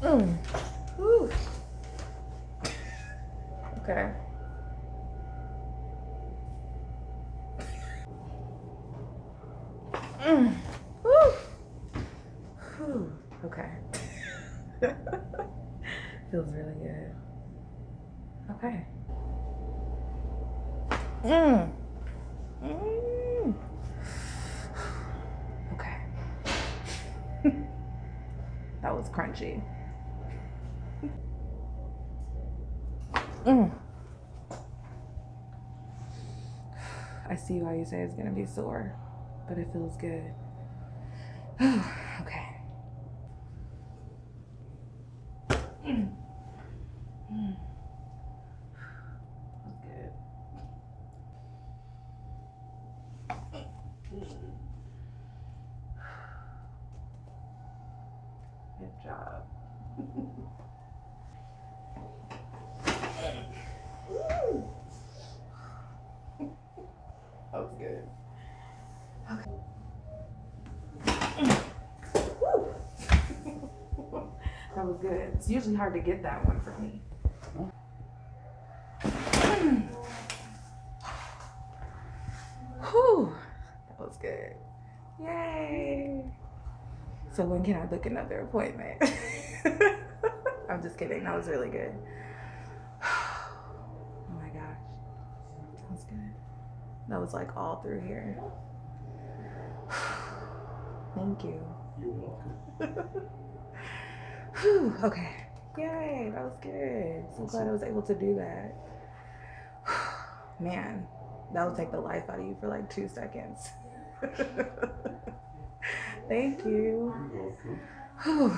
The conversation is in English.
Mm. Whew. Okay. Mm. Whew. Whew. Okay. Feels really good. Okay. Mm. Mm. Okay. That was crunchy. Mm. I see why you say it's gonna be sore, but it feels good. Okay. Mm. Mm. That's good. Good job. That was good. Okay. Woo. That was good. It's usually hard to get that one for me. Whew. That was good. Yay. So when can I book another appointment? I'm just kidding. That was really good. Oh my gosh. That was good. That was like all through here. Thank you. You're welcome. Whew, okay. Yay, that was good. So glad I was able to do that. Man, that will take the life out of you for like 2 seconds. Thank you. You're welcome. Whew.